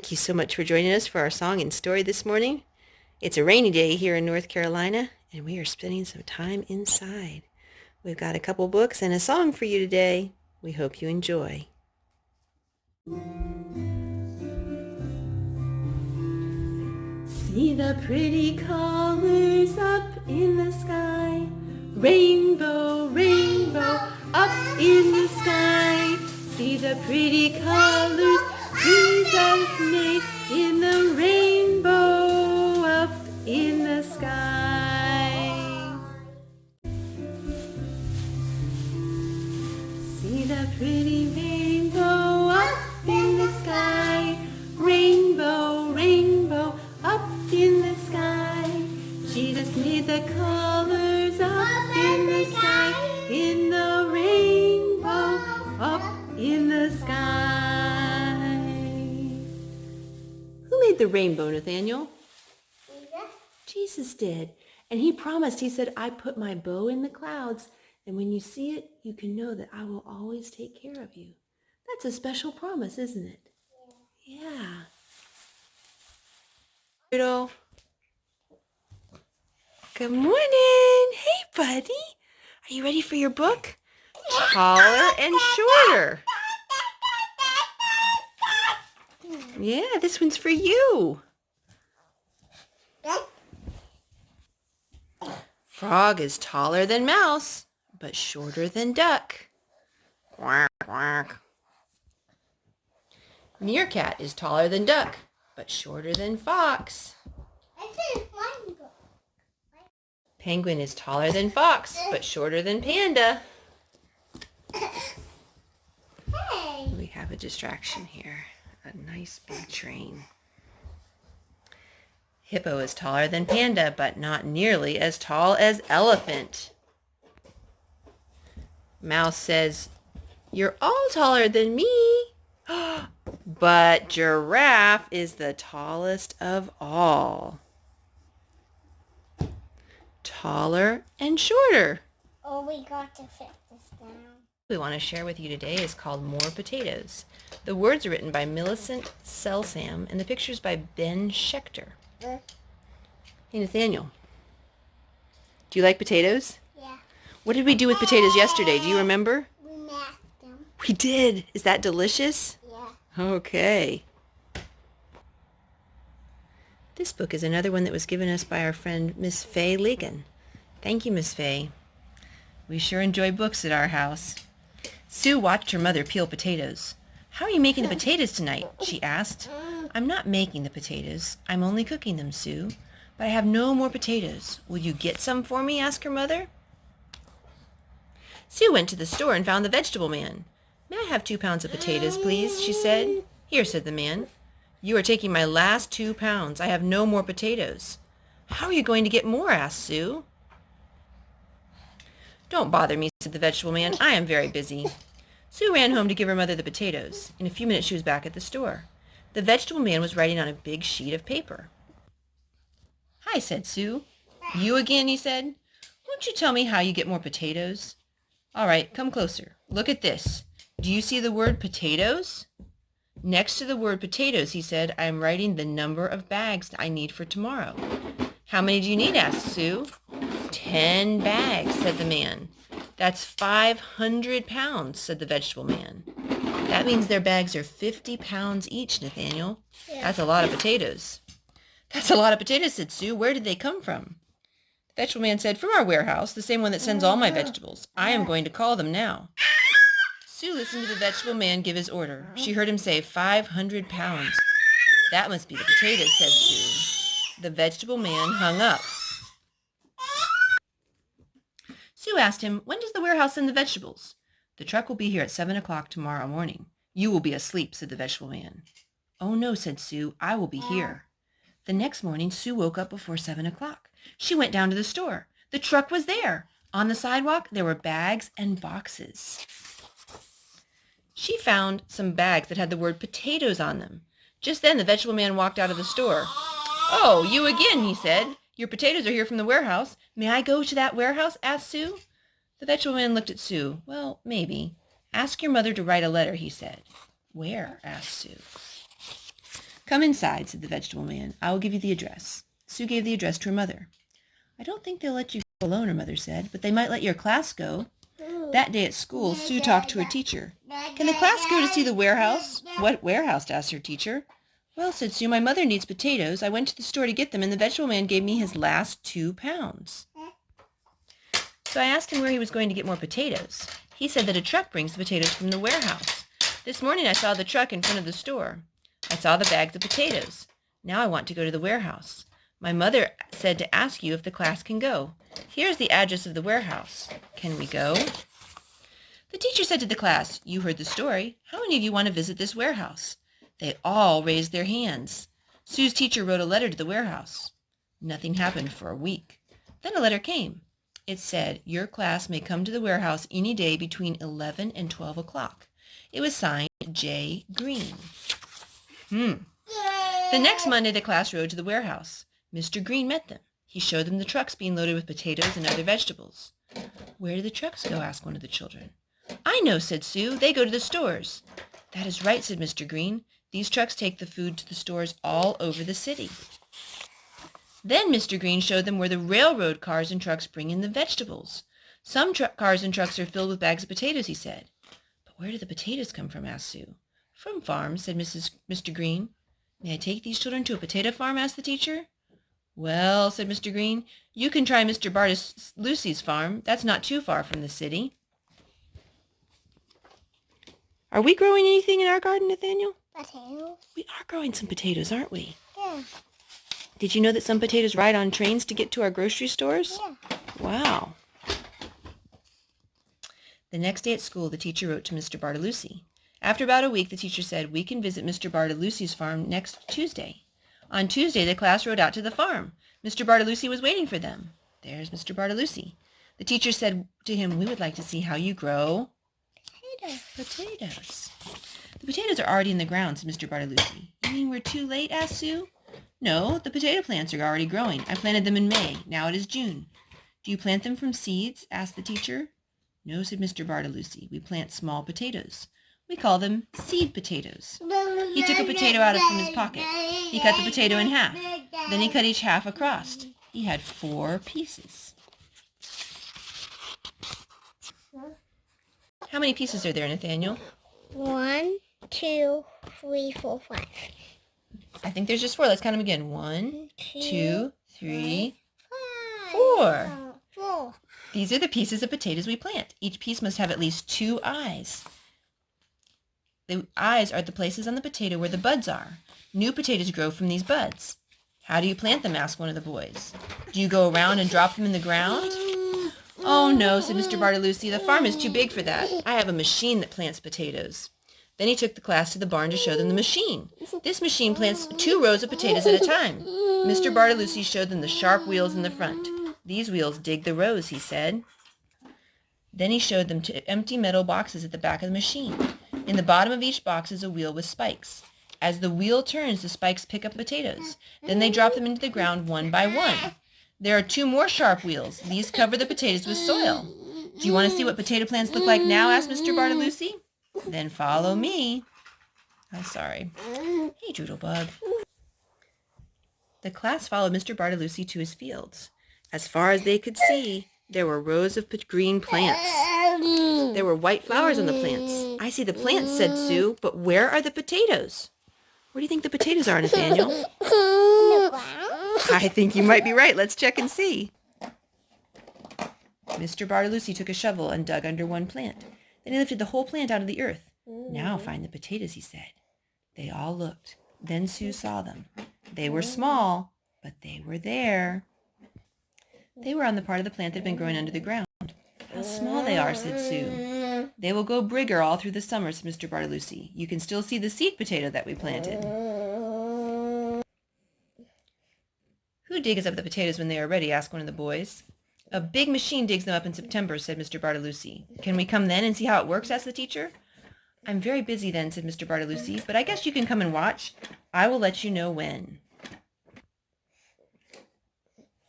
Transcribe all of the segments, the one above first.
Thank you so much for joining us for our song and story this morning. It's a rainy day here in North Carolina, and we are spending some time inside. We've got a couple books and a song for you today. We hope you enjoy. See the pretty colors up in the sky. Rainbow, rainbow, up in the sky. See the pretty colors Jesus made in the rainbow up in the sky. See the pretty rainbow up in the sky. Rainbow, rainbow, up in the sky. Jesus made the colors up in the sky. In the rainbow, up in the sky. Who made the rainbow, Nathaniel? Jesus did. And he promised, he said, I put my bow in the clouds, and when you see it, you can know that I will always take care of you. That's a special promise, isn't it? Yeah. Good morning. Hey, buddy. Are you ready for your book? Taller and shorter. Yeah, this one's for you. Frog is taller than mouse, but shorter than duck. Quack, quack. Meerkat is taller than duck, but shorter than fox. Penguin is taller than fox, but shorter than panda. We have a distraction here. A nice big train. Hippo is taller than panda, but not nearly as tall as elephant. Mouse says, you're all taller than me. But giraffe is the tallest of all. Taller and shorter. Oh, we got to fit this down. We want to share with you today is called More Potatoes. The words are written by Millicent Selsam and the pictures by Ben Schechter. Hey, Nathaniel, do you like potatoes? Yeah. What did we do with potatoes yesterday? Do you remember? We mashed them. We did. Is that delicious? Yeah. Okay. This book is another one that was given us by our friend Miss Faye Ligon. Thank you, Miss Faye. We sure enjoy books at our house. Sue watched her mother peel potatoes. How are you making the potatoes tonight? She asked. I'm not making the potatoes. I'm only cooking them, Sue. But I have no more potatoes. Will you get some for me? Asked her mother. Sue went to the store and found the vegetable man. May I have 2 pounds of potatoes, please? She said. Here, said the man. You are taking my last 2 pounds. I have no more potatoes. How are you going to get more? Asked Sue. Don't bother me, said the vegetable man. I am very busy. Sue ran home to give her mother the potatoes. In a few minutes she was back at the store. The vegetable man was writing on a big sheet of paper. Hi, said Sue. You again, he said. Won't you tell me how you get more potatoes? All right, come closer. Look at this. Do you see the word potatoes? Next to the word potatoes, he said, I am writing the number of bags I need for tomorrow. How many do you need? Asked Sue. 10 bags, said the man. That's 500 pounds, said the vegetable man. That means their bags are 50 pounds each, Nathaniel. Yeah. That's a lot of potatoes. That's a lot of potatoes, said Sue. Where did they come from? The vegetable man said, from our warehouse, the same one that sends all my vegetables. I am going to call them now. Sue listened to the vegetable man give his order. She heard him say 500 pounds. That must be the potatoes, said Sue. The vegetable man hung up. Sue asked him, when does the warehouse send the vegetables? The truck will be here at 7 o'clock tomorrow morning. You will be asleep, said the vegetable man. Oh no, said Sue, I will be here. The next morning, Sue woke up before 7 o'clock. She went down to the store. The truck was there. On the sidewalk, there were bags and boxes. She found some bags that had the word potatoes on them. Just then, the vegetable man walked out of the store. Oh, you again, he said. Your potatoes are here from the warehouse. May I go to that warehouse? Asked Sue. The vegetable man looked at Sue. Well, maybe. Ask your mother to write a letter, he said. Where? Asked Sue. Come inside, said the vegetable man. I will give you the address. Sue gave the address to her mother. I don't think they'll let you go alone, her mother said, but they might let your class go. That day at school, Sue talked to her teacher. Can the class go to see the warehouse? What warehouse? Asked her teacher. Well, said Sue, my mother needs potatoes. I went to the store to get them, and the vegetable man gave me his last 2 pounds. So I asked him where he was going to get more potatoes. He said that a truck brings the potatoes from the warehouse. This morning I saw the truck in front of the store. I saw the bags of potatoes. Now I want to go to the warehouse. My mother said to ask you if the class can go. Here's the address of the warehouse. Can we go? The teacher said to the class, you heard the story. How many of you want to visit this warehouse? They all raised their hands. Sue's teacher wrote a letter to the warehouse. Nothing happened for a week. Then a letter came. It said, your class may come to the warehouse any day between 11 and 12 o'clock. It was signed J. Green. The next Monday, the class rode to the warehouse. Mr. Green met them. He showed them the trucks being loaded with potatoes and other vegetables. Where do the trucks go? Asked one of the children. I know, said Sue. They go to the stores. That is right, said Mr. Green. These trucks take the food to the stores all over the city. Then Mr. Green showed them where the railroad cars and trucks bring in the vegetables. Some cars and trucks are filled with bags of potatoes, he said. But where do the potatoes come from? Asked Sue. From farms, said Mr. Green. May I take these children to a potato farm? Asked the teacher. Well, said Mr. Green, you can try Mr. Bartolucci's farm. That's not too far from the city. Are we growing anything in our garden, Nathaniel? Potatoes? We are growing some potatoes, aren't we? Yeah. Did you know that some potatoes ride on trains to get to our grocery stores? Yeah. Wow. The next day at school, the teacher wrote to Mr. Bartolucci. After about a week, the teacher said, we can visit Mr. Bartolucci's farm next Tuesday. On Tuesday, the class rode out to the farm. Mr. Bartolucci was waiting for them. There's Mr. Bartolucci. The teacher said to him, we would like to see how you grow potatoes. The potatoes are already in the ground, said Mr. Bartolucci. You mean we're too late? Asked Sue. No, the potato plants are already growing. I planted them in May. Now it is June. Do you plant them from seeds? Asked the teacher. No, said Mr. Bartolucci. We plant small potatoes. We call them seed potatoes. He took a potato out from his pocket. He cut the potato in half. Then he cut each half across. He had 4 pieces. How many pieces are there, Nathaniel? 1, 2, 3, 4, 5. I think there's just 4. Let's count them again. 1, 2, 3, 4. 4. These are the pieces of potatoes we plant. Each piece must have at least 2 eyes. The eyes are the places on the potato where the buds are. New potatoes grow from these buds. How do you plant them? Asked one of the boys. Do you go around and drop them in the ground? Oh no, said Mr. Bartolucci. The farm is too big for that. I have a machine that plants potatoes. Then he took the class to the barn to show them the machine. This machine plants 2 rows of potatoes at a time. Mr. Bartolucci showed them the sharp wheels in the front. These wheels dig the rows, he said. Then he showed them 2 empty metal boxes at the back of the machine. In the bottom of each box is a wheel with spikes. As the wheel turns, the spikes pick up potatoes. Then they drop them into the ground one by one. There are 2 more sharp wheels. These cover the potatoes with soil. Do you want to see what potato plants look like now? Asked Mr. Bartolucci. Then follow me. I'm sorry. Hey, Doodlebug. The class followed Mr. Bartolucci to his fields. As far as they could see, there were rows of green plants. There were white flowers on the plants. I see the plants, said Sue, but where are the potatoes? Where do you think the potatoes are, Nathaniel? I think you might be right. Let's check and see. Mr. Bartolucci took a shovel and dug under one plant. Then he lifted the whole plant out of the earth. Now find the potatoes, he said. They all looked. Then Sue saw them. They were small, but they were there. They were on the part of the plant that had been growing under the ground. How small they are, said Sue. They will go bigger all through the summer, said Mr. Bartolucci. You can still see the seed potato that we planted. Who digs up the potatoes when they are ready? Asked one of the boys. A big machine digs them up in September, said Mr. Bartolucci. Can we come then and see how it works? Asked the teacher. I'm very busy then, said Mr. Bartolucci, but I guess you can come and watch. I will let you know when.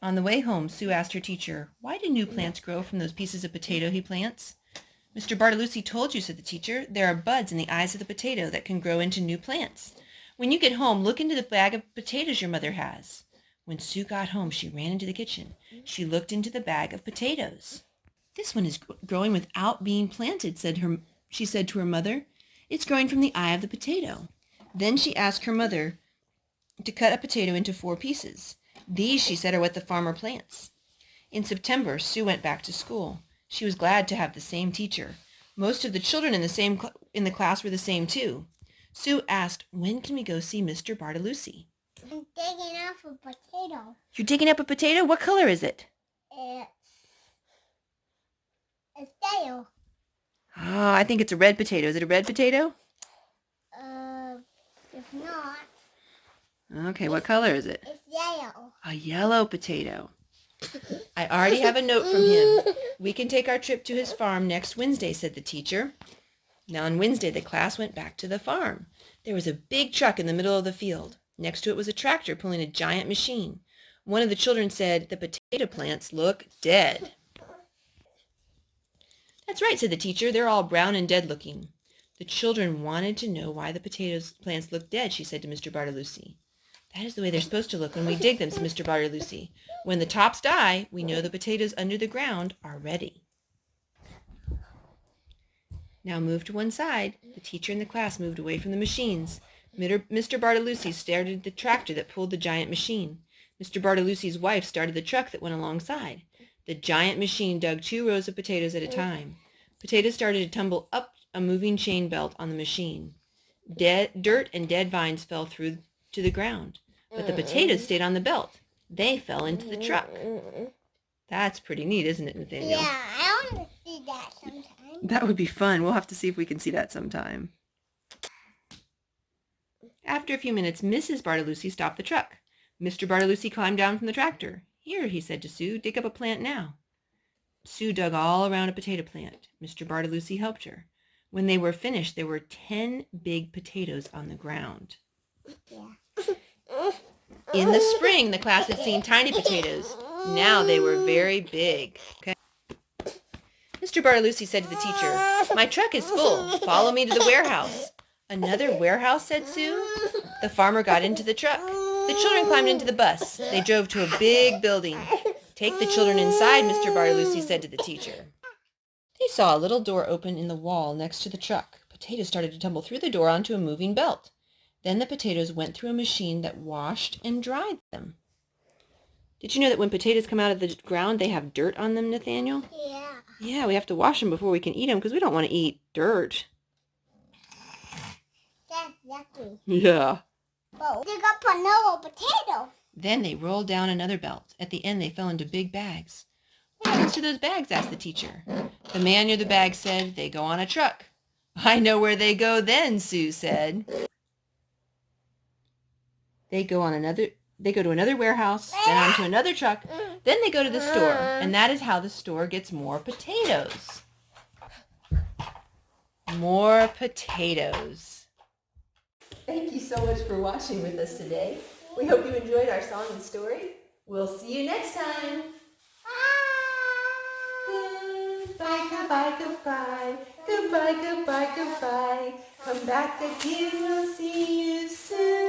On the way home, Sue asked her teacher, why do new plants grow from those pieces of potato he plants? Mr. Bartolucci told you, said the teacher. There are buds in the eyes of the potato that can grow into new plants. When you get home, look into the bag of potatoes your mother has. When Sue got home, she ran into the kitchen. She looked into the bag of potatoes. This one is growing without being planted, she said to her mother. It's growing from the eye of the potato. Then she asked her mother to cut a potato into 4 pieces. These, she said, are what the farmer plants. In September, Sue went back to school. She was glad to have the same teacher. Most of the children in the class were the same too. Sue asked, "When can we go see Mr. Bartoluzzi?" I'm digging up a potato. You're digging up a potato? What color is it? It's stale. Oh, I think it's a red potato. Is it a red potato? If not. Okay, what color is it? It's yellow. A yellow potato. I already have a note from him. We can take our trip to his farm next Wednesday, said the teacher. Now on Wednesday, the class went back to the farm. There was a big truck in the middle of the field. Next to it was a tractor pulling a giant machine. One of the children said, "The potato plants look dead." "That's right," said the teacher. "They're all brown and dead looking." The children wanted to know why the plants looked dead, she said to Mr. Bartoluzzi. "That is the way they're supposed to look when we dig them," said Mr. Bartoluzzi. "When the tops die, we know the potatoes under the ground are ready." Now move to one side. The teacher and the class moved away from the machines. Mr. Bartoluzzi started the tractor that pulled the giant machine. Mr. Bartoluzzi's wife started the truck that went alongside. The giant machine dug 2 rows of potatoes at a time. Potatoes started to tumble up a moving chain belt on the machine. Dirt and dead vines fell through to the ground, but the potatoes stayed on the belt. They fell into the truck. That's pretty neat, isn't it, Nathaniel? Yeah, I want to see that sometime. That would be fun. We'll have to see if we can see that sometime. After a few minutes, Mrs. Bartoluzzi stopped the truck. Mr. Bartoluzzi climbed down from the tractor. "Here," he said to Sue, "dig up a plant now." Sue dug all around a potato plant. Mr. Bartoluzzi helped her. When they were finished, there were 10 big potatoes on the ground. Yeah. In the spring, the class had seen tiny potatoes. Now they were very big. Okay. Mr. Bartoluzzi said to the teacher, "My truck is full. Follow me to the warehouse." "Another warehouse?" said Sue. The farmer got into the truck. The children climbed into the bus. They drove to a big building. "Take the children inside," Mr. Bartoluzzi said to the teacher. They saw a little door open in the wall next to the truck. Potatoes started to tumble through the door onto a moving belt. Then the potatoes went through a machine that washed and dried them. Did you know that when potatoes come out of the ground, they have dirt on them, Nathaniel? Yeah. Yeah, we have to wash them before we can eat them because we don't want to eat dirt. That's yucky. Yeah. Well, dig up another potato. Then they rolled down another belt. At the end, they fell into big bags. "What happens to those bags?" asked the teacher. The man near the bag said, "They go on a truck." "I know where they go then," Sue said. They go to another warehouse, then onto another truck, then they go to the store, and that is how the store gets more potatoes. More potatoes. Thank you so much for watching with us today. We hope you enjoyed our song and story. We'll see you next time. Goodbye, goodbye, goodbye. Goodbye, goodbye, goodbye. Come back again, we'll see you soon.